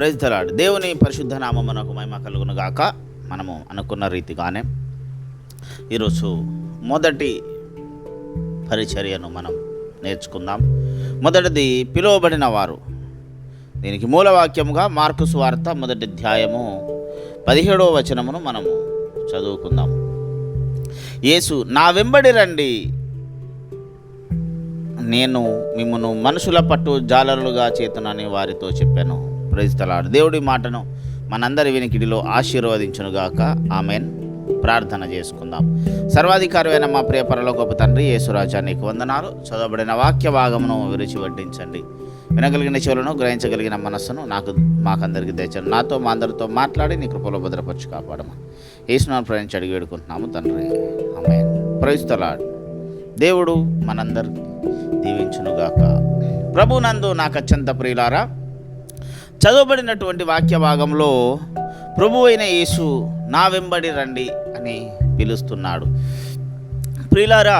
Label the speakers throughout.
Speaker 1: Praise the lord. దేవుని పరిశుద్ధ నామమునకు మహిమ కలుగును గాక. మనము అనుకున్న రీతిగానే ఈరోజు మొదటి పరిచర్యను మనం నేర్చుకుందాం. మొదటిది పిలువబడిన వారు. దీనికి మూలవాక్యముగా మార్కు సువార్త 1వ అధ్యాయము 17వ వచనమును మనము చదువుకుందాం. యేసు, నా వెంబడి రండి, నేను మిమ్మను మనుషుల పట్టు జాలరులుగా చేతునని వారితో చెప్పాను. Praise the Lord. దేవుడి మాటను మనందరి వినికిడిలో ఆశీర్వదించునుగాక. ఆమెన్. ప్రార్థన చేసుకుందాం. సర్వాధికారమైన మా ప్రియ పరలోకపు తండ్రి యేసురాజా, నీకు వందనాలు. చదవబడిన వాక్య భాగమును విరిచి వడ్డించండి. వినగలిగిన చెవులను, గ్రహించగలిగిన మనస్సును మాకందరికి తెచ్చండి. నాతో మా అందరితో మాట్లాడి నీ కృపలో భద్రపరచు కాపాడమా యేసునామమున ప్రార్థించి అడిగి వేడుకుంటున్నాము తండ్రి. ఆమేన్. Praise the lord. దేవుడు మనందరికీ దీవించునుగాక. ప్రభునందు నాకు అత్యంత ప్రియులారా, చదవబడినటువంటి వాక్య భాగంలో ప్రభు అయిన యేసు నా వెంబడి రండి అని పిలుస్తున్నాడు. ప్రియులారా,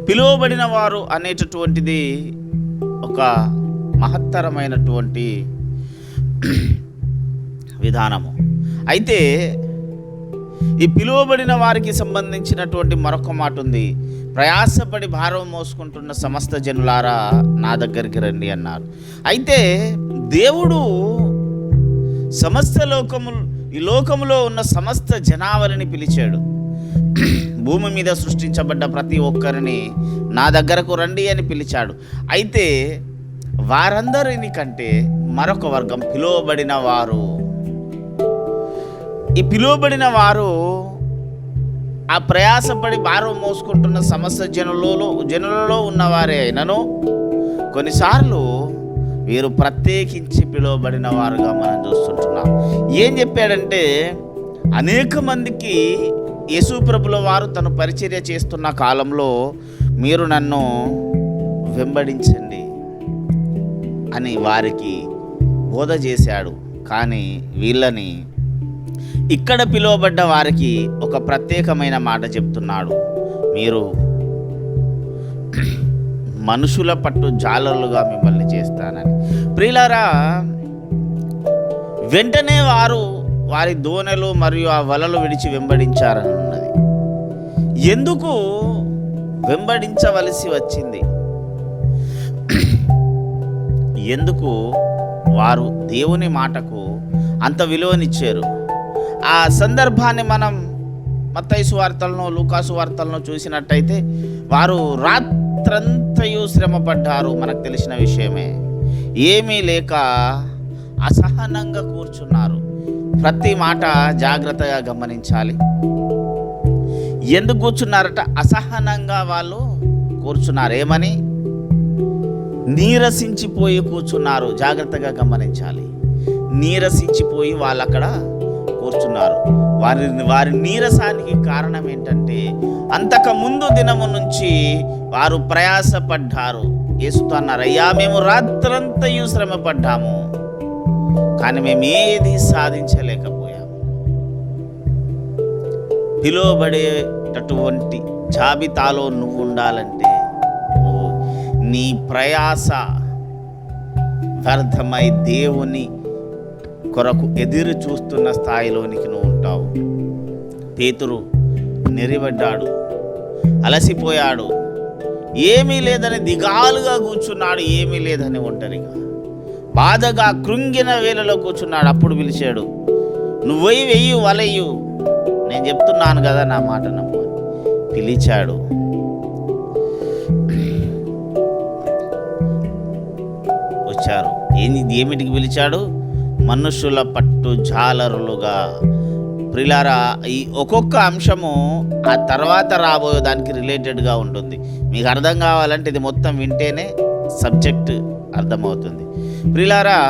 Speaker 1: పిలువబడిన వారు అనేటటువంటిది ఒక మహత్తరమైనటువంటి విధానము. అయితే ఈ పిలువబడిన వారికి సంబంధించినటువంటి మరొక మాట ఉంది. ప్రయాసపడి భారం మోసుకుంటున్న సమస్త జనులారా నా దగ్గరికి రండి అన్నారు. అయితే దేవుడు ఈ లోకములో ఉన్న సమస్త జనావళిని పిలిచాడు. భూమి మీద సృష్టించబడ్డ ప్రతి ఒక్కరిని నా దగ్గరకు రండి అని పిలిచాడు. అయితే వారందరిని కంటే మరొక వర్గం పిలువబడిన వారు. ఈ పిలువబడిన వారు ఆ ప్రయాసపడి భారం మోసుకుంటున్న సమస్త జనులలో ఉన్నవారే అయినను కొన్నిసార్లు వీరు ప్రత్యేకించి పిలువబడిన వారుగా మనం చూస్తుంటున్నాం. ఏం చెప్పాడంటే, అనేక మందికి యేసు ప్రభుల వారు తను పరిచర్య చేస్తున్న కాలంలో మీరు నన్ను వెంబడించండి అని వారికి బోధ చేశాడు. కానీ వీళ్ళని ఇక్కడ పిలువబడ్డ వారికి ఒక ప్రత్యేకమైన మాట చెప్తున్నాడు. మీరు మనుషుల పట్టు జాలరులుగా మిమ్మల్ని చేస్తానని. ప్రియులారా, వెంటనే వారి దోణెలు మరియు ఆ వలలు విడిచి వెంబడించారని ఉన్నది. ఎందుకు వెంబడించవలసి వచ్చింది? ఎందుకు వారు దేవుని మాటకు అంత విలువనిచ్చారు? ఆ సందర్భాన్ని మనం మత్తయి సువార్తలను, లూకా సువార్తలను చూసినట్టయితే వారు రాత్రంతయు శ్రమపడ్డారు. మనకు తెలిసిన విషయమే. ఏమీ లేక అసహనంగా కూర్చున్నారు. ప్రతి మాట జాగ్రత్తగా గమనించాలి. ఎందుకు కూర్చున్నారట? అసహనంగా వాళ్ళు కూర్చున్నారు. ఏమని? నీరసించిపోయి కూర్చున్నారు. జాగ్రత్తగా గమనించాలి. నీరసించిపోయి వాళ్ళు అక్కడ కూర్చున్నారు. వారి నీరసానికి కారణం ఏంటంటే, అంతకు ముందు దినము నుంచి వారు ప్రయాసపడ్డారు. యేసుతో అన్నారు, అయ్యా మేము రాత్రంతయు శ్రమపడ్డాము, కానీ మేము ఏది సాధించలేకపోయాము. పిలువబడేటటువంటి జాబితాలో నువ్వు ఉండాలంటే నీ ప్రయాస వ్యర్థమై దేవుని కొరకు ఎదురు చూస్తున్న స్థాయిలోనికి నువ్వు ఉంటావు. పేతురు నిలబడ్డాడు, అలసిపోయాడు, ఏమీ లేదని దిగాలుగా కూర్చున్నాడు. ఏమీ లేదని ఒంటరిగా బాధగా కృంగిన వేళలో కూర్చున్నాడు. అప్పుడు పిలిచాడు, నువ్వు వెయ్యి వలయ్యు, నేను చెప్తున్నాను కదా, నా మాట నమ్ము. పిలిచాడు. వచ్చారు. ఏమిటికి పిలిచాడు? మనుషుల పట్టు జాలరులుగా. ప్రియులారా, ఈ ఒక్కొక్క అంశము ఆ తర్వాత రాబోయే దానికి రిలేటెడ్గా ఉంటుంది. మీకు అర్థం కావాలంటే ఇది మొత్తం వింటేనే సబ్జెక్ట్ అర్థమవుతుంది. ప్రియులారా,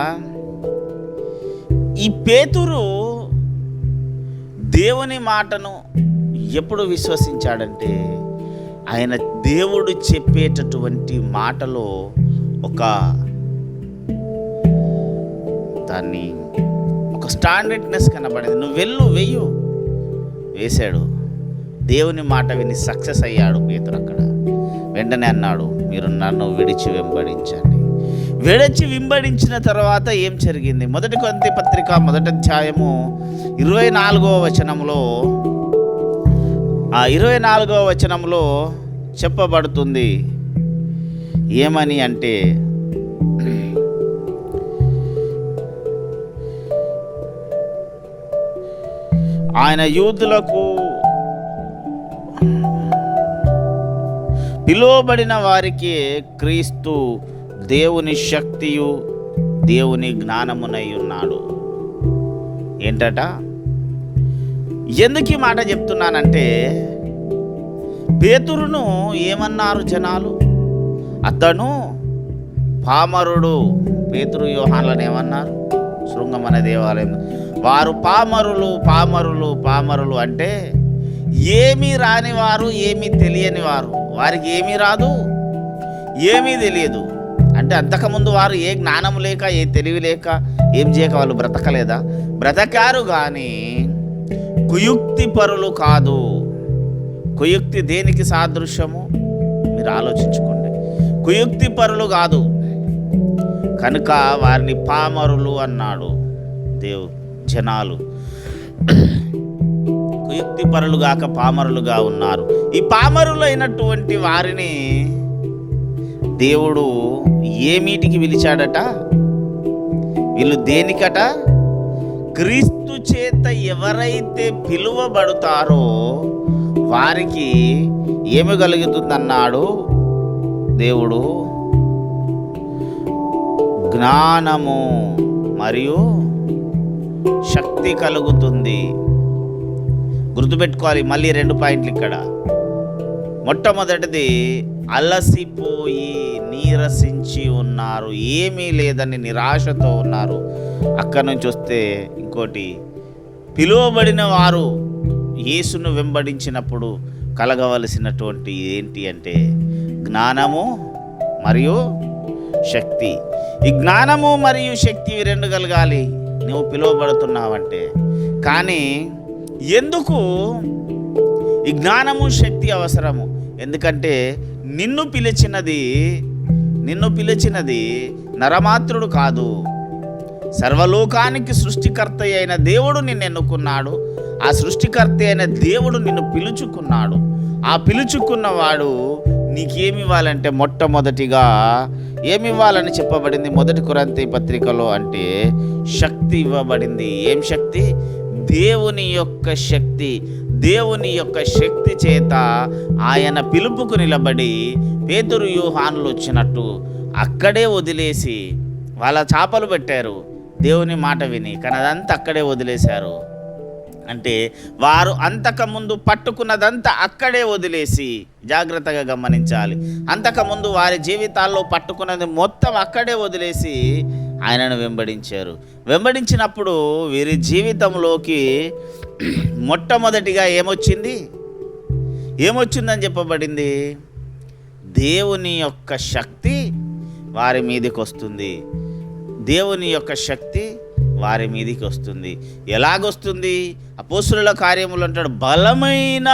Speaker 1: ఈ పేతురు దేవుని మాటను ఎప్పుడు విశ్వసించాడంటే, ఆయన దేవుడు చెప్పేటటువంటి మాటలో ఒక స్టాండర్డ్నెస్ కనబడింది. నువ్వు వెయ్యు వేశాడు. దేవుని మాట విని సక్సెస్ అయ్యాడు పేతురు అక్కడ. వెంటనే అన్నాడు, మీరు నన్ను విడిచి వెంబడించండి. విడచి వింబడించిన తర్వాత ఏం జరిగింది? మొదటి కొరింథీ పత్రిక 1వ అధ్యాయము 24వ వచనంలో, ఆ 24వ వచనంలో చెప్పబడుతుంది. ఏమని అంటే, ఆయన యూదులకు పిలువబడిన వారికి క్రీస్తు దేవుని శక్తియు దేవుని జ్ఞానమునై ఉన్నాడు. ఏంటట? ఎందుకు ఈ మాట చెప్తున్నానంటే, పేతురును ఏమన్నారు జనాలు? అతను పామరుడు. పేతురు యోహాన్లను ఏమన్నారు? శృంగమనే దేవాలయం వారు పామరులు, పామరులు, పామరులు అంటే ఏమీ రాని వారు, ఏమీ తెలియని వారు. వారికి ఏమీ రాదు, ఏమీ తెలియదు. అంటే అంతకుముందు వారు ఏ జ్ఞానం లేక, ఏ తెలివి లేక, ఏం చేయక వాళ్ళు బ్రతకలేదా? బ్రతకారు, కానీ కుయుక్తి పరులు కాదు. కుయుక్తి దేనికి సాదృశ్యము? మీరు ఆలోచించుకోండి. కుయుక్తి పరులు కాదు కనుక వారిని పామరులు అన్నాడు జనాలు. కుయుక్తి పరులు గాక పామరులుగా ఉన్నారు. ఈ పామరులు అయినటువంటి వారిని దేవుడు ఏమీటికి పిలిచాడట? వీళ్ళు దేనికట? క్రీస్తు చేత ఎవరైతే పిలువబడతారో వారికి ఏమి కలుగుతుందన్నాడు దేవుడు? జ్ఞానము మరియు శక్తి కలుగుతుంది. గుర్తుపెట్టుకోవాలి. మళ్ళీ 2 పాయింట్లు ఇక్కడ. మొట్టమొదటిది, అలసిపోయి నీరసించి ఉన్నారు, ఏమీ లేదని నిరాశతో ఉన్నారు. అక్కడి నుంచి వస్తే ఇంకోటి, పిలువబడిన వారు యేసును వెంబడించినప్పుడు కలగవలసినటువంటి ఏంటి అంటే జ్ఞానము మరియు శక్తి. ఈ జ్ఞానము మరియు శక్తి 2 కలగాలి నువ్వు పిలువబడుతున్నావంటే. కానీ ఎందుకు ఈ జ్ఞానము శక్తి అవసరము? ఎందుకంటే నిన్ను పిలిచినది నరమాత్రుడు కాదు, సర్వలోకానికి సృష్టికర్త అయిన దేవుడు నిన్ను ఎన్నుకున్నాడు. ఆ సృష్టికర్త అయిన దేవుడు నిన్ను పిలుచుకున్నాడు. ఆ పిలుచుకున్నవాడు నీకేమివ్వాలంటే, మొట్టమొదటిగా ఏమివ్వాలని చెప్పబడింది 1 కొరింథీ పత్రికలో అంటే శక్తి ఇవ్వబడింది. ఏం శక్తి? దేవుని యొక్క శక్తి. దేవుని యొక్క శక్తి చేత ఆయన పిలుపుకు నిలబడి పేతురు యోహానులు వచ్చినట్టు అక్కడే వదిలేసి, వాళ్ళ చేపలు పెట్టారు దేవుని మాట విని, కానీ అదంతా అక్కడే వదిలేశారు. అంటే వారు అంతకుముందు పట్టుకున్నదంతా అక్కడే వదిలేసి, జాగ్రత్తగా గమనించాలి, అంతకుముందు వారి జీవితాల్లో పట్టుకున్నది మొత్తం అక్కడే వదిలేసి ఆయనను వెంబడించారు. వెంబడించినప్పుడు వీరి జీవితంలోకి మొట్టమొదటిగా ఏమొచ్చిందని చెప్పబడింది? దేవుని యొక్క శక్తి వారి మీదకి వస్తుంది. దేవుని యొక్క శక్తి వారి మీదికి వస్తుంది. ఎలాగొస్తుంది? అపోస్తుల కార్యములు అంటాడు, బలమైన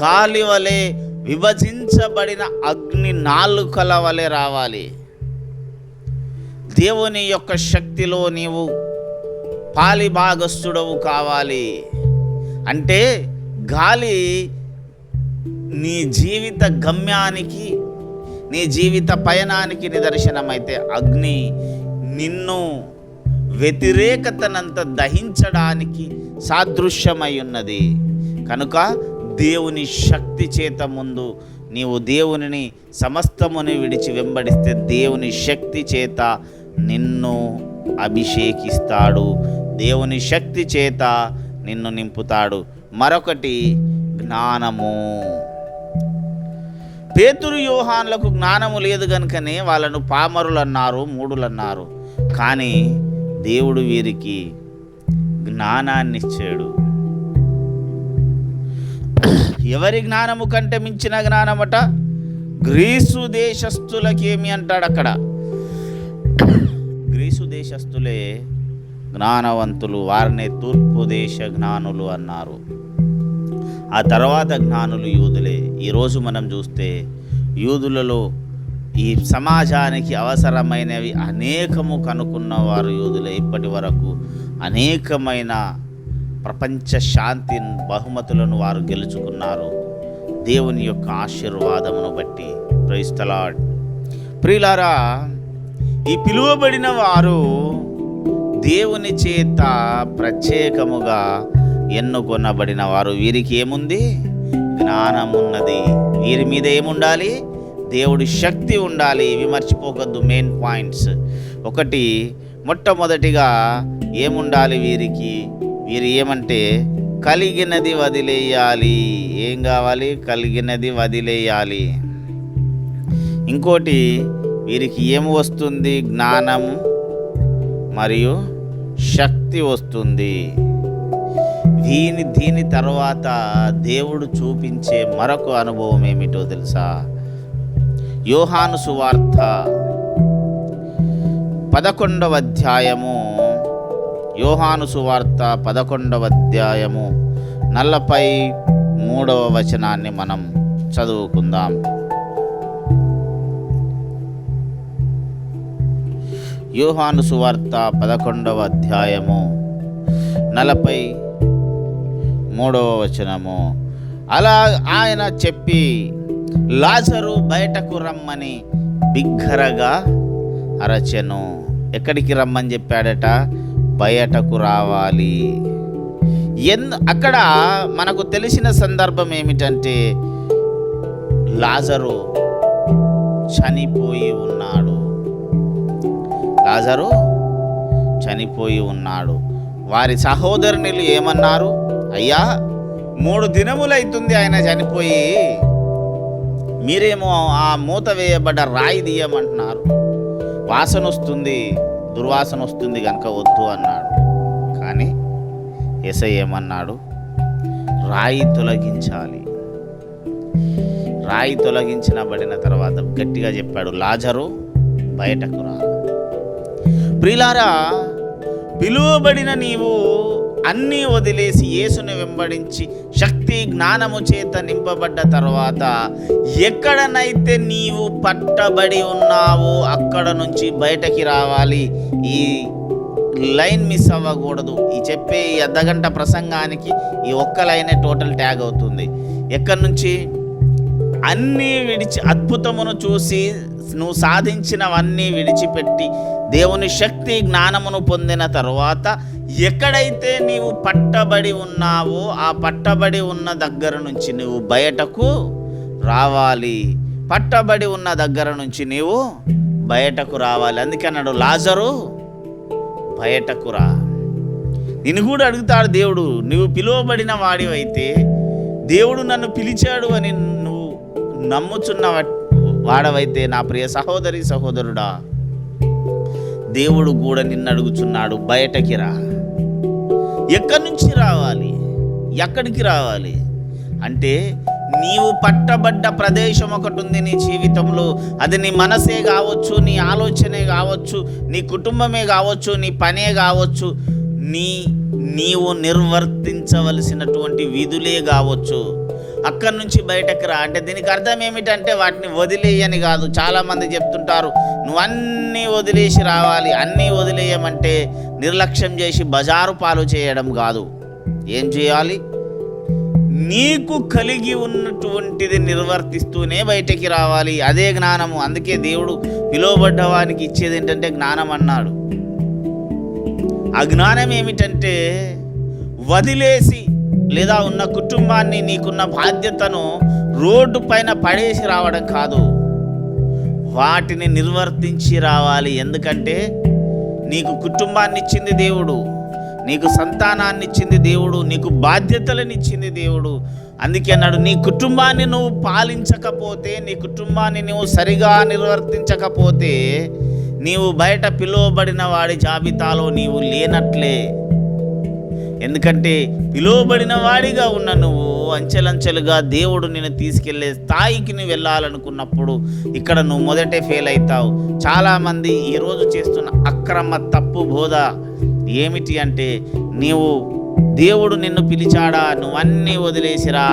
Speaker 1: గాలి వలె, విభజించబడిన అగ్ని నాలుకల వలె రావాలి. దేవుని యొక్క శక్తిలో నీవు పాలిభాగస్థుడవు కావాలి. అంటే గాలి నీ జీవిత గమ్యానికి, నీ జీవిత పయనానికి నిదర్శనమైతే, అగ్ని నిన్ను వ్యతిరేకతనంత దహించడానికి సాదృశ్యమై ఉన్నది. కనుక దేవుని శక్తి చేత ముందు నీవు దేవునిని సమస్తముని విడిచి వెంబడిస్తే దేవుని శక్తి చేత నిన్ను అభిషేకిస్తాడు, దేవుని శక్తి చేత నిన్ను నింపుతాడు. మరొకటి జ్ఞానము. పేతురు యోహాన్లకు జ్ఞానము లేదు కనుకనే వాళ్ళను పామరులు అన్నారు, మూఢులు అన్నారు. కానీ దేవుడు వీరికి జ్ఞానాన్ని ఇచ్చాడు. ఎవరి జ్ఞానము కంటే మించిన జ్ఞానమట? గ్రీసు దేశస్థులకేమి అంటాడు అక్కడ? గ్రీసు దేశస్థులే జ్ఞానవంతులు, వారినే తూర్పు దేశ జ్ఞానులు అన్నారు. ఆ తర్వాత జ్ఞానులు యూదులే. ఈరోజు మనం చూస్తే యూదులలో ఈ సమాజానికి అవసరమైనవి అనేకము కనుక్కున్న వారు యోధులే. ఇప్పటి వరకు అనేకమైన ప్రపంచ శాంతి బహుమతులను వారు గెలుచుకున్నారు దేవుని యొక్క ఆశీర్వాదమును బట్టి. Praise the Lord. ప్రియులారా, ఈ పిలువబడిన వారు దేవుని చేత ప్రత్యేకముగా ఎన్నుకొనబడిన వారు. వీరికి ఏముంది? జ్ఞానం ఉన్నది. వీరి మీద ఏముండాలి? దేవుడి శక్తి ఉండాలి. ఇవి మర్చిపోకద్దు, మెయిన్ పాయింట్స్. ఒకటి, మొట్టమొదటిగా ఏముండాలి వీరికి? వీరు ఏమంటే కలిగినది వదిలేయాలి. ఏం కావాలి? కలిగినది వదిలేయాలి. ఇంకోటి, వీరికి ఏమి వస్తుంది? జ్ఞానము మరియు శక్తి వస్తుంది. దీని తర్వాత దేవుడు చూపించే మరొక అనుభవం ఏమిటో తెలుసా? యోహాను సువార్త 11వ అధ్యాయము, యోహాను సువార్త 11వ అధ్యాయము 43వ వచనాన్ని మనం చదువుకుందాం. యోహాను సువార్త 11వ అధ్యాయము 43వ వచనము. అలా ఆయన చెప్పి, లాజరు బయటకు రమ్మని బిగ్గరగా అరచెను. ఎక్కడికి రమ్మని చెప్పాడట? బయటకు రావాలి. అక్కడ మనకు తెలిసిన సందర్భం ఏమిటంటే, లాజరు చనిపోయి ఉన్నాడు. లాజరు చనిపోయి ఉన్నాడు. వారి సహోదరునిలు ఏమన్నారు? అయ్యా, 3 దినములైతుంది ఆయన చనిపోయి, మీరేమో ఆ మూత వేయబడ్డ రాయి తీయమంటున్నారు. వాసన వస్తుంది, దుర్వాసన వస్తుంది కనుక వద్దు అన్నాడు. కానీ యేసయ్య ఏమన్నాడు? రాయి తొలగించాలి. రాయి తొలగించబడిన తర్వాత గట్టిగా చెప్పాడు, లాజరు బయటకు రా. ప్రియులారా, పిలువబడిన నీవు అన్నీ వదిలేసి యేసుని వెంబడించి శక్తి జ్ఞానము చేత నింపబడ్డ తర్వాత ఎక్కడనైతే నీవు పట్టబడి ఉన్నావో అక్కడ నుంచి బయటకి రావాలి. ఈ లైన్ మిస్ అవ్వకూడదు. ఈ చెప్పే ఈ అర్ధగంట ప్రసంగానికి ఈ ఒక్క లైనే టోటల్ ట్యాగ్ అవుతుంది. ఎక్కడి నుంచి? అన్నీ విడిచి, అద్భుతమును చూసి నువ్వు సాధించినవన్నీ విడిచిపెట్టి దేవుని శక్తి జ్ఞానమును పొందిన తరువాత ఎక్కడైతే నీవు పట్టబడి ఉన్నావో ఆ పట్టబడి ఉన్న దగ్గర నుంచి నువ్వు బయటకు రావాలి. పట్టబడి ఉన్న దగ్గర నుంచి నీవు బయటకు రావాలి. అందుకన్నాడు, లాజరు బయటకు రా. నిన్ను కూడా అడుగుతాడు దేవుడు, నువ్వు పిలువబడిన వాడివైతే, దేవుడు నన్ను పిలిచాడు అని నువ్వు నమ్ముచున్న వాడవైతే, నా ప్రియ సహోదరి సహోదరుడా, దేవుడు కూడా నిన్ను అడుగుచున్నాడు, బయటకి రా. ఎక్కడి నుంచి రావాలి? ఎక్కడికి రావాలి అంటే, నీవు పట్టబడ్డ ప్రదేశం ఒకటి ఉంది నీ జీవితంలో. అది నీ మనసే కావచ్చు, నీ ఆలోచనే కావచ్చు, నీ కుటుంబమే కావచ్చు, నీ పనే కావచ్చు, నీవు నిర్వర్తించవలసినటువంటి విధులే కావచ్చు. అక్కడి నుంచి బయటకు రా అంటే దీనికి అర్థం ఏమిటంటే వాటిని వదిలేయని కాదు. చాలామంది చెప్తుంటారు, నువ్వు అన్నీ వదిలేసి రావాలి. అన్నీ వదిలేయమంటే నిర్లక్ష్యం చేసి బజారు పాలు చేయడం కాదు. ఏం చేయాలి? నీకు కలిగి ఉన్నటువంటిది నిర్వర్తిస్తూనే బయటికి రావాలి. అదే జ్ఞానము. అందుకే దేవుడు పిలువబడ్డవానికి ఇచ్చేది ఏంటంటే జ్ఞానం అన్నాడు. ఆ జ్ఞానం ఏమిటంటే, వదిలేసి లేదా ఉన్న కుటుంబాన్ని, నీకున్న బాధ్యతను రోడ్డు పైన పడేసి రావడం కాదు, వాటిని నిర్వర్తించి రావాలి. ఎందుకంటే నీకు కుటుంబాన్ని ఇచ్చింది దేవుడు, నీకు సంతానాన్ని ఇచ్చింది దేవుడు, నీకు బాధ్యతలను ఇచ్చింది దేవుడు. అందుకే అన్నాడు, నీ కుటుంబాన్ని నువ్వు పాలించకపోతే, నీ కుటుంబాన్ని నువ్వు సరిగా నిర్వర్తించకపోతే నీవు బయట పిలువబడిన వాడి జాబితాలో నీవు లేనట్లే. ఎందుకంటే పిలువబడిన వాడిగా ఉన్న నువ్వు అంచెలంచెలుగా దేవుడు నిన్ను తీసుకెళ్లే స్థాయికి నువ్వు వెళ్ళాలనుకున్నప్పుడు ఇక్కడ నువ్వు మొదటే ఫెయిల్ అవుతావు. చాలామంది ఈరోజు చేస్తున్న అక్రమ తప్పు బోధ ఏమిటి అంటే, నీవు దేవుడు నిన్ను పిలిచాడా? నువ్వు అన్నీ వదిలేసిరా.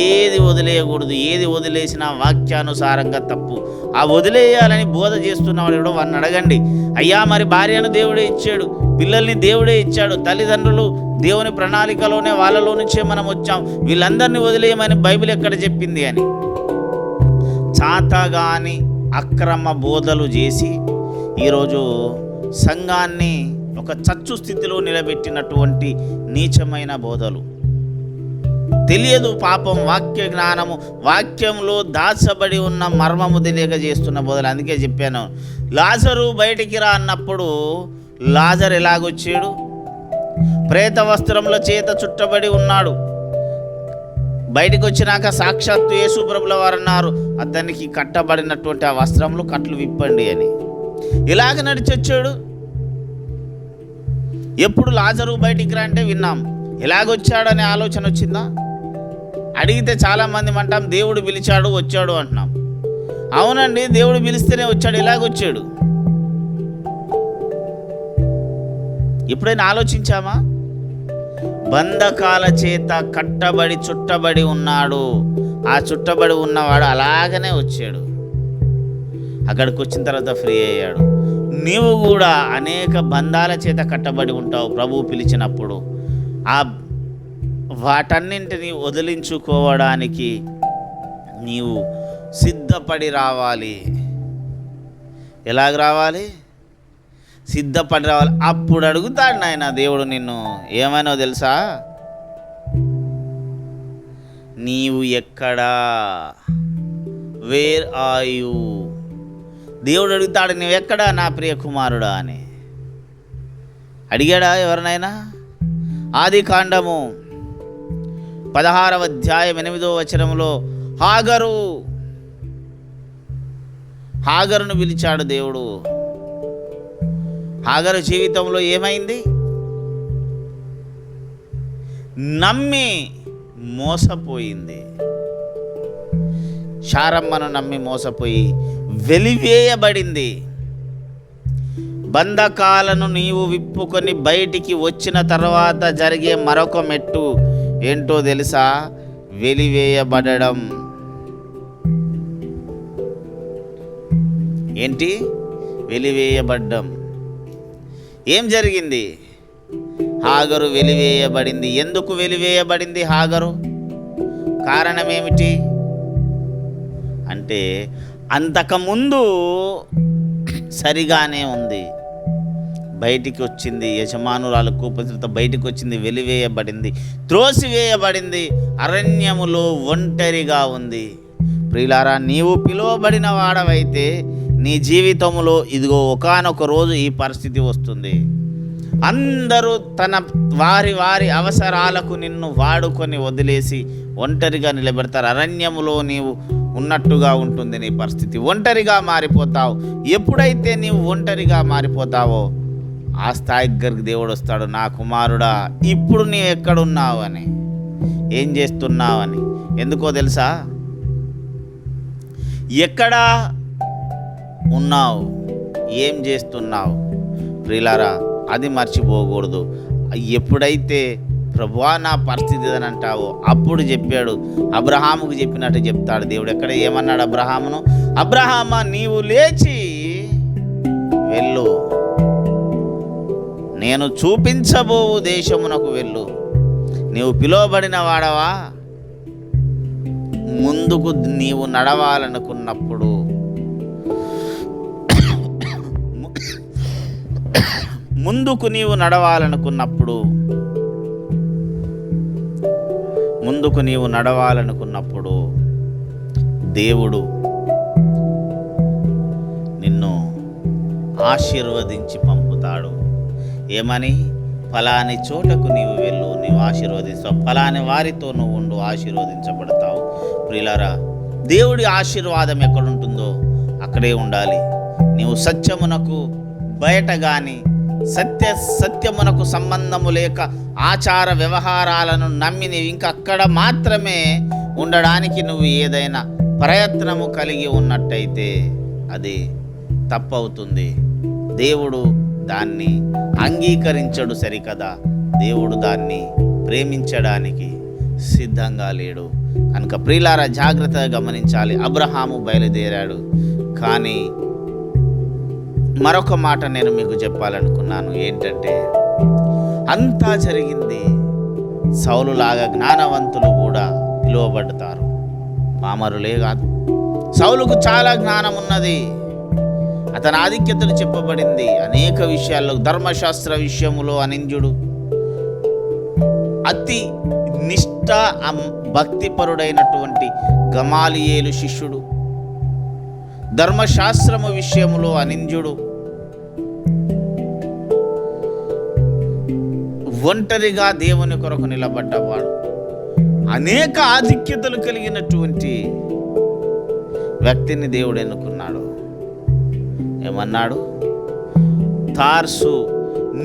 Speaker 1: ఏది వదిలేయకూడదు. ఏది వదిలేసినా వాక్యానుసారంగా తప్పు. ఆ వదిలేయాలని బోధ చేస్తున్నవాడు ఎవడో వాడిని అడగండి. అయ్యా, మరి భార్యను దేవుడే ఇచ్చాడు, పిల్లల్ని దేవుడే ఇచ్చాడు, తల్లిదండ్రులు దేవుని ప్రణాళికలోనే, వాళ్ళలో నుంచే మనం వచ్చాం, వీళ్ళందరినీ వదిలేయమని బైబిల్ ఎక్కడ చెప్పింది అని చాతగాని అక్రమ బోధలు చేసి ఈరోజు సంఘాన్ని ఒక చచ్చు స్థితిలో నిలబెట్టినటువంటి నీచమైన బోధలు. తెలియదు పాపం, వాక్య జ్ఞానము, వాక్యంలో దాచబడి ఉన్న మర్మము తెలియక చేస్తున్న బోధలు. అందుకే చెప్పాను, లాజరు బయటికి రా అన్నప్పుడు లాజరు ఎలాగొచ్చాడు? ప్రేత వస్త్రముల చేత చుట్టబడి ఉన్నాడు. బయటికి వచ్చినాక సాక్షాత్తు యేసు ప్రభుల వారు అన్నారు, అతనికి కట్టబడినటువంటి ఆ వస్త్రములు కట్లు విప్పండి అని. ఇలాగ నడిచొచ్చాడు. ఎప్పుడు లాజరు బయటికి రా అంటే విన్నాం. ఎలాగొచ్చాడనే ఆలోచన వచ్చిందా? అడిగితే చాలామంది అంటాం దేవుడు పిలిచాడు వచ్చాడు అంటున్నాం. అవునండి, దేవుడు పిలిస్తేనే వచ్చాడు. ఎలాగొచ్చాడు? ఎప్పుడైనా ఆలోచించామా? బంధకాల చేత కట్టబడి చుట్టబడి ఉన్నాడు. ఆ చుట్టబడి ఉన్నవాడు అలాగనే వచ్చాడు. అక్కడికి వచ్చిన తర్వాత ఫ్రీ అయ్యాడు. నీవు కూడా అనేక బంధాల చేత కట్టబడి ఉంటావు. ప్రభువు పిలిచినప్పుడు ఆ వాటన్నింటినీ వదిలించుకోవడానికి నీవు సిద్ధపడి రావాలి. ఎలాగ రావాలి? సిద్ధపడి రావాలి. అప్పుడు అడుగుతాడు నాయన దేవుడు నిన్ను, ఏమైనా తెలుసా? నీవు ఎక్కడా? Where are you? దేవుడు అడుగుతాడు, నువ్వెక్కడా నా ప్రియ కుమారుడా అని. అడిగాడా ఎవరినైనా? ఆది కాండము 16వ అధ్యాయం 8వ వచనంలో హాగరును పిలిచాడు దేవుడు. హాగరు జీవితంలో ఏమైంది? నమ్మి మోసపోయింది. శారమ్మను నమ్మి మోసపోయి వెలివేయబడింది. బంధకాలను నీవు విప్పుకొని బయటికి వచ్చిన తర్వాత జరిగే మరొక మెట్టు ఏంటో తెలుసా? వెలివేయబడడం. ఏంటి? వెలివేయబడ్డం. ఏం జరిగింది? హాగరు వెలివేయబడింది. ఎందుకు వెలివేయబడింది హాగరు? కారణం ఏమిటి అంటే, అంతకుముందు సరిగానే ఉంది, బయటికి వచ్చింది. యజమానురాలు కోపంతో బయటికి వచ్చింది, వెలివేయబడింది, త్రోసివేయబడింది, అరణ్యములో ఒంటరిగా ఉంది. ప్రియులారా, నీవు పిలువబడిన వాడవైతే నీ జీవితంలో ఇదిగో ఒకానొక రోజు ఈ పరిస్థితి వస్తుంది. అందరూ వారి వారి అవసరాలకు నిన్ను వాడుకొని వదిలేసి ఒంటరిగా నిలబెడతారు. అరణ్యములో నీవు ఉన్నట్టుగా ఉంటుంది నీ పరిస్థితి. ఒంటరిగా మారిపోతావు. ఎప్పుడైతే నీవు ఒంటరిగా మారిపోతావో ఆ స్థాయి దగ్గరికి దేవుడు వస్తాడు. నా కుమారుడా, ఇప్పుడు నీవు ఎక్కడున్నావు అని, ఏం చేస్తున్నావు అని. ఎందుకో తెలుసా? ఎక్కడా ఉన్నావు, ఏం చేస్తున్నావు? ప్రియులారా, అది మర్చిపోకూడదు. ఎప్పుడైతే ప్రభువా నా పరిస్థితి అని అంటావో అప్పుడు చెప్పాడు. అబ్రహాముకు చెప్పినట్టు చెప్తాడు దేవుడు. ఎక్కడ ఏమన్నాడు అబ్రహామును? అబ్రహామా, నీవు లేచి వెళ్ళు, నేను చూపించబోవు దేశమునకు వెళ్ళు. నీవు పిలువబడిన వాడవా? ముందుకు నీవు నడవాలనుకున్నప్పుడు ముందుకు నీవు నడవాలనుకున్నప్పుడు దేవుడు నిన్ను ఆశీర్వదించి పంపుతాడు. ఏమని? ఫలాని చోటకు నీవు వెళ్ళు, నీవు ఆశీర్వదిస్తావు, ఫలాని వారితో నువ్వు ఉండు, ఆశీర్వదించబడతావు. ప్రియులారా, దేవుడి ఆశీర్వాదం ఎక్కడుంటుందో అక్కడే ఉండాలి. నీవు సత్యమునకు బయట కానీ సత్యమునకు సంబంధము లేక ఆచార వ్యవహారాలను నమ్మి నీవు ఇంకా అక్కడ మాత్రమే ఉండడానికి నువ్వు ఏదైనా ప్రయత్నము కలిగి ఉన్నట్టయితే అది తప్పవుతుంది. దేవుడు దాన్ని అంగీకరించడు సరికదా, దేవుడు దాన్ని ప్రేమించడానికి సిద్ధంగా లేడు. కనుక ప్రియులారా, జాగ్రత్తగా గమనించాలి. అబ్రహాము బయలుదేరాడు, కానీ మరొక మాట నేను మీకు చెప్పాలనుకున్నాను. ఏంటంటే, అంతా జరిగింది. సౌలులాగా జ్ఞానవంతులు కూడా పిలువబడతారు, పామరులే కాదు. సౌలుకు చాలా జ్ఞానం ఉన్నది, అతని ఆధిక్యతలు చెప్పబడింది అనేక విషయాల్లో. ధర్మశాస్త్ర విషయములో అనింద్యుడు, అతి నిష్ఠ భక్తిపరుడైనటువంటి గమాలియేలు శిష్యుడు, ధర్మశాస్త్రము విషయములో అనింద్యుడు, ఒంటరిగా దేవుని కొరకు నిలబడ్డవాడు, అనేక ఆధిక్యతలు కలిగినటువంటి వ్యక్తిని దేవుడు ఎన్నుకున్నాడు. ఏమన్నాడు? తార్సు,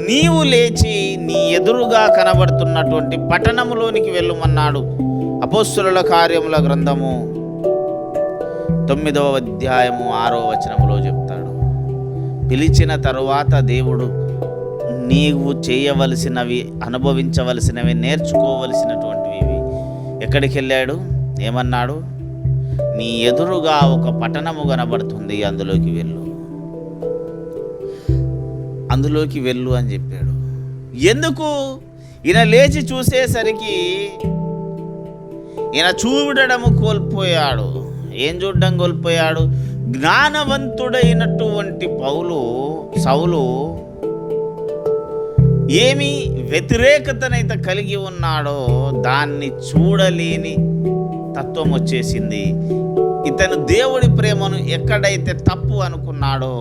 Speaker 1: నీవు లేచి నీ ఎదురుగా కనబడుతున్నటువంటి పట్టణములోనికి వెళ్ళుమన్నాడు. అపోస్తలుల కార్యముల గ్రంథము 9వ అధ్యాయము 6వ వచనములో చెప్తాడు. పిలిచిన తరువాత దేవుడు నీవు చేయవలసినవి, అనుభవించవలసినవి, నేర్చుకోవలసినటువంటివి ఎక్కడికి వెళ్ళాడు? ఏమన్నాడు? నీ ఎదురుగా ఒక పట్టణము కనబడుతుంది, అందులోకి వెళ్ళు అని చెప్పాడు. ఎందుకు? ఈయన లేచి చూసేసరికి ఈయన చూడడము కోల్పోయాడు. ఏం చూడడం కోల్పోయాడు? జ్ఞానవంతుడైనటువంటి సౌలు ఏమి వ్యతిరేకతనైతే కలిగి ఉన్నాడో దాన్ని చూడలేని తత్వం వచ్చేసింది. ఇతను దేవుడి ప్రేమను ఎక్కడైతే తప్పు అనుకున్నాడో,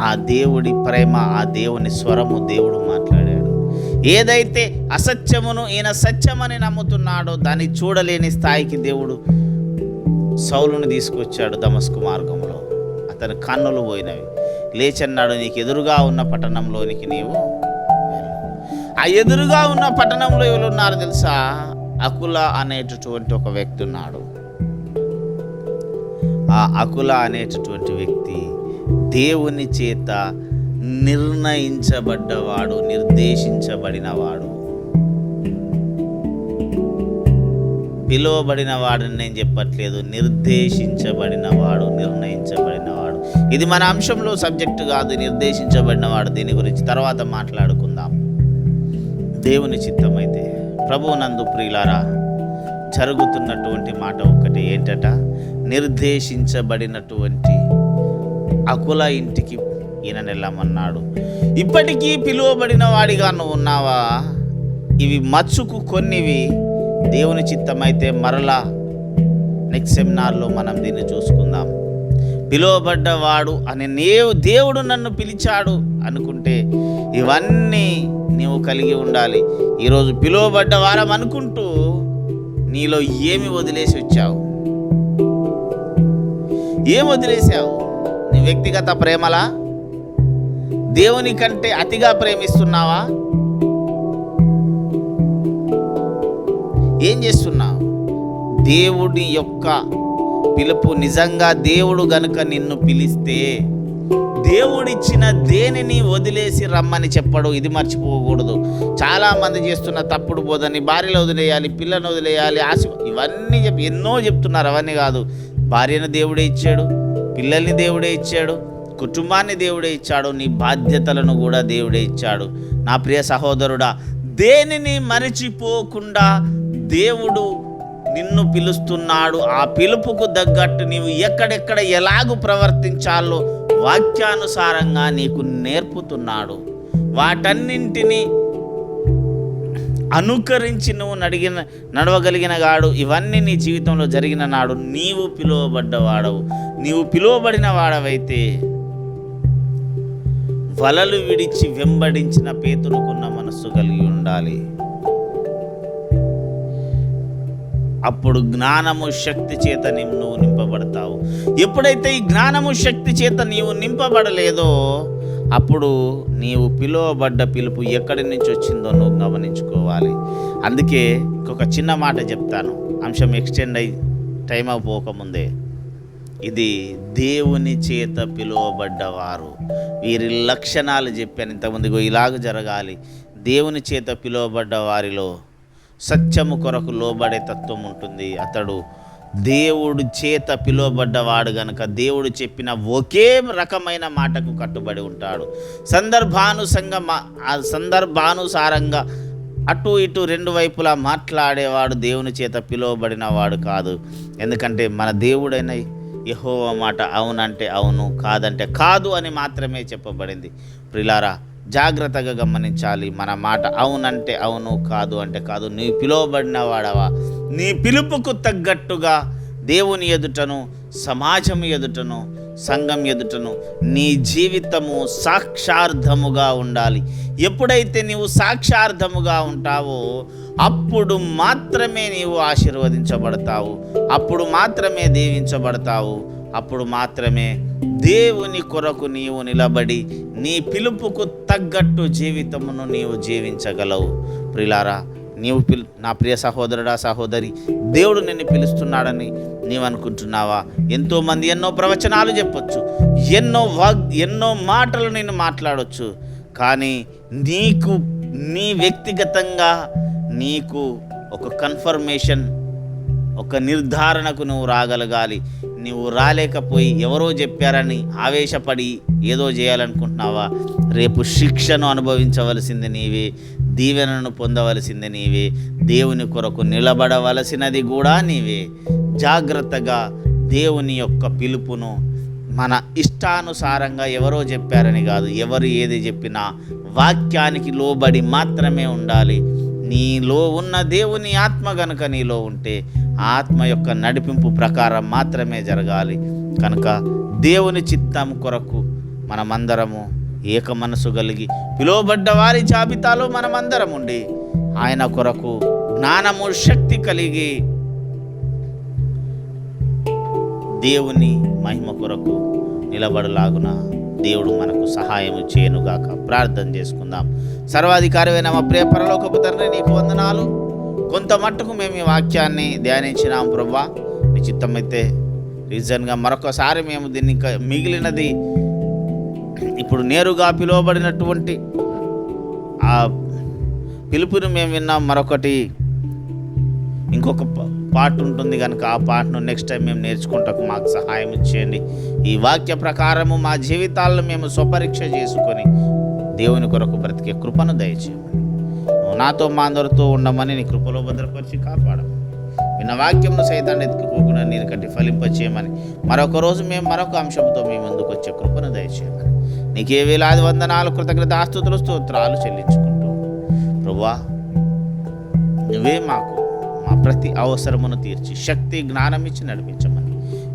Speaker 1: ఆ దేవుడి ప్రేమ, ఆ దేవుని స్వరము దేవుడు మాట్లాడాడు. ఏదైతే అసత్యమును ఈయన సత్యమని నమ్ముతున్నాడో దాన్ని చూడలేని స్థాయికి దేవుడు సౌలుని తీసుకొచ్చాడు. దమస్కు మార్గంలో అతని కన్నులు పోయినవి. లేచన్నాడు, నీకు ఎదురుగా ఉన్న పట్టణంలోనికి నీవు వెళ్ళు. ఆ ఎదురుగా ఉన్న పట్టణంలో ఎవరున్నారు తెలుసా? అకుల అనేటటువంటి ఒక వ్యక్తి ఉన్నాడు. ఆ అకుల అనేటటువంటి వ్యక్తి దేవుని చేత నిర్ణయించబడ్డవాడు, నిర్దేశించబడినవాడు. పిలువబడిన వాడని నేను చెప్పట్లేదు, నిర్దేశించబడినవాడు, నిర్ణయించబడినవాడు. ఇది మన అంశంలో సబ్జెక్టు కాదు. నిర్దేశించబడినవాడు, దీని గురించి తర్వాత మాట్లాడుకుందాం. దేవుని చిత్తమైతే ప్రభువునందు ప్రియులారా, జరుగుతున్నటువంటి మాట ఒక్కటి. ఏంటట? నిర్దేశించబడినటువంటి అకుల ఇంటికి ఈయన వెళ్ళమన్నాడు. ఇప్పటికీ పిలువబడిన వాడిగా నువ్వు ఉన్నావా? ఇవి మచ్చుకు కొన్నివి. దేవుని చిత్తమైతే మరలా నెక్స్ట్ సెమినార్లో మనం దీన్ని చూసుకుందాం. పిలువబడ్డవాడు అని దేవుడు నన్ను పిలిచాడు అనుకుంటే ఇవన్నీ నీవు కలిగి ఉండాలి. ఈరోజు పిలువబడ్డ వారం అనుకుంటూ నీలో ఏమి వదిలేసి వచ్చావు? ఏం వదిలేసావు? నీ వ్యక్తిగత ప్రేమలా? దేవుని కంటే అతిగా ప్రేమిస్తున్నావా? ఏం చేస్తున్నావు? దేవుడి యొక్క పిలుపు నిజంగా దేవుడు గనుక నిన్ను పిలిస్తే దేవుడిచ్చిన దేనిని వదిలేసి రమ్మని చెప్పడు. ఇది మర్చిపోకూడదు. చాలామంది చేస్తున్న తప్పుడు బోధని, భార్యను వదిలేయాలి, పిల్లను వదిలేయాలి, ఇవన్నీ ఎన్నో చెప్తున్నారు. అవన్నీ కాదు. భార్యను దేవుడే ఇచ్చాడు, పిల్లల్ని దేవుడే ఇచ్చాడు, కుటుంబాన్ని దేవుడే ఇచ్చాడు, నీ బాధ్యతలను కూడా దేవుడే ఇచ్చాడు. నా ప్రియ సహోదరుడా, దేనిని మరిచిపోకుండా దేవుడు నిన్ను పిలుస్తున్నాడు. ఆ పిలుపుకు తగ్గట్టు నీవు ఎక్కడెక్కడ ఎలాగూ ప్రవర్తించాలో వాక్యానుసారంగా నీకు నేర్పుతున్నాడు. వాటన్నింటినీ అనుకరించి నువ్వు నడవగలిగిన వాడు. ఇవన్నీ నీ జీవితంలో జరిగిన నాడు నీవు పిలువబడ్డవాడవు. నీవు పిలువబడిన వాడవైతే వలలు విడిచి వెంబడించిన పేతురుకున్న మనస్సు కలిగి ఉండాలి. అప్పుడు జ్ఞానము శక్తి చేత నువ్వు నింపబడతావు. ఎప్పుడైతే ఈ జ్ఞానము శక్తి చేత నీవు నింపబడలేదో అప్పుడు నీవు పిలువబడ్డ పిలుపు ఎక్కడి నుంచి వచ్చిందో నువ్వు గమనించుకోవాలి. అందుకే ఇంకొక చిన్న మాట చెప్తాను, అంశం ఎక్స్టెండ్ అయ్యి టైం అయిపోకముందే. ఇది దేవుని చేత పిలువబడ్డవారు. వీరి లక్షణాలు చెప్పాను ఇంతకుముందు. ఇలాగ జరగాలి. దేవుని చేత పిలువబడ్డ వారిలో సత్యము కొరకు లోబడే తత్వం ఉంటుంది. అతడు దేవుడు చేత పిలువబడ్డవాడు గనుక దేవుడు చెప్పిన ఒకే రకమైన మాటకు కట్టుబడి ఉంటాడు. సందర్భానుసారంగా అటు ఇటు రెండు వైపులా మాట్లాడేవాడు దేవుని చేత పిలువబడిన వాడు కాదు. ఎందుకంటే మన దేవుడైన యెహోవా మాట అవునంటే అవును, కాదంటే కాదు అని మాత్రమే చెప్పబడింది. ప్రిలారా, జాగ్రత్తగా గమనించాలి. మన మాట అవునంటే అవును, కాదు అంటే కాదు. నీ పిలువబడిన వాడవా? నీ పిలుపుకు తగ్గట్టుగా దేవుని ఎదుటను, సమాజం ఎదుటను, సంఘం ఎదుటను నీ జీవితము సాక్షార్థముగా ఉండాలి. ఎప్పుడైతే నీవు సాక్షార్థముగా ఉంటావో అప్పుడు మాత్రమే నీవు ఆశీర్వదించబడతావు, అప్పుడు మాత్రమే దీవించబడతావు, అప్పుడు మాత్రమే దేవుని కొరకు నీవు నిలబడి నీ పిలుపుకు తగ్గట్టు జీవితమును నీవు జీవించగలవు. ప్రియులారా, నీవు నా ప్రియ సహోదరుడా, సహోదరి, దేవుడు నిన్ను పిలుస్తున్నాడని నీవు అనుకుంటున్నావా? ఎంతోమంది ఎన్నో ప్రవచనాలు చెప్పొచ్చు, ఎన్నో మాటలు నేను మాట్లాడవచ్చు. కానీ నీ వ్యక్తిగతంగా నీకు ఒక కన్ఫర్మేషన్, ఒక నిర్ధారణకు నువ్వు రాగలగాలి. నువ్వు రాలేకపోయి ఎవరో చెప్పారని ఆవేశపడి ఏదో చేయాలనుకుంటున్నావా? రేపు శిక్షను అనుభవించవలసింది నీవే, దీవెనను పొందవలసింది నీవే, దేవుని కొరకు నిలబడవలసినది కూడా నీవే. జాగ్రత్తగా దేవుని యొక్క పిలుపును మన ఇష్టానుసారంగా ఎవరో చెప్పారని కాదు, ఎవరు ఏది చెప్పినా వాక్యానికి లోబడి మాత్రమే ఉండాలి. నీలో ఉన్న దేవుని ఆత్మ గనుక నీలో ఉంటే ఆత్మ యొక్క నడిపింపు ప్రకారం మాత్రమే జరగాలి. కనుక దేవుని చిత్తం కొరకు మనమందరము ఏక మనసు కలిగి పిలువబడ్డ వారి జాబితాలో మనమందరం ఉండి ఆయన కొరకు జ్ఞానము, శక్తి కలిగి దేవుని మహిమ కొరకు నిలబడలాగున దేవుడు మనకు సహాయం చేయనుగాక. ప్రార్థన చేసుకుందాం. సర్వాధికారివైన మా ప్రియ పరలోకపు తండ్రి, నీకు వందనాలు. కొంత మట్టుకు మేము ఈ వాక్యాన్ని ధ్యానించినాం ప్రభువా. నీ చిత్తమైతే రీజన్గా మరొకసారి మేము దీన్ని మిగిలినది ఇప్పుడు నేరుగా పిలువబడినటువంటి ఆ పిలుపుని మేము విన్నాం. మరొకటి ఇంకొక పార్ట్ ఉంటుంది కనుక ఆ పార్ట్ను నెక్స్ట్ టైం మేము నేర్చుకుంటాకు మాకు సహాయం చేయండి. ఈ వాక్య ప్రకారము మా జీవితాలను మేము స్వపరీక్ష చేసుకొని దేవుని కొరకు బ్రతికే కృపను దయచేయమని, నువ్వు నాతో మా అందరితో ఉండమని నీ కృపలో భద్రపరిచి కాపాడమని, విన్న వాక్యంను సైతాన్ని ఎత్తుకుపోకుండా నీరు కట్టి ఫలింపచేయమని, మరొక రోజు మేము మరొక అంశంతో మీ ముందుకు వచ్చే కృపను దయచేయమని నీకే వేలాది వందనాలు, కృతజ్ఞత, ఆస్తుతులు, స్తోత్రాలు చెల్లించుకుంటూ ప్రభువా, నువ్వే మాకు మా ప్రతి అవసరమును తీర్చి శక్తి, జ్ఞానం ఇచ్చి నడిపించమని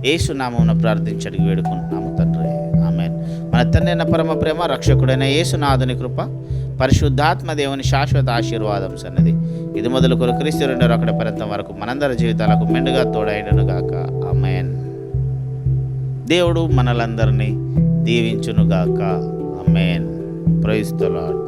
Speaker 1: యేసు నామమున ప్రార్థించి అడిగి వేడుకుంటున్నాము తండ్రి. ఆమేన్. మన తండ్రి అయిన పరమ ప్రేమ, రక్షకుడైన యేసునాథుని కృప, పరిశుద్ధాత్మ దేవుని శాశ్వత ఆశీర్వాదం సన్నది ఇది మొదలుకొని క్రీస్తు రెండో రాకడ పర్యంతం వరకు మనందరి జీవితాలకు మెండుగా తోడైననుగాక. ఆమేన్. దేవుడు మనలందరినీ దీవించునుగాక. ఆమేన్. Praise the lord.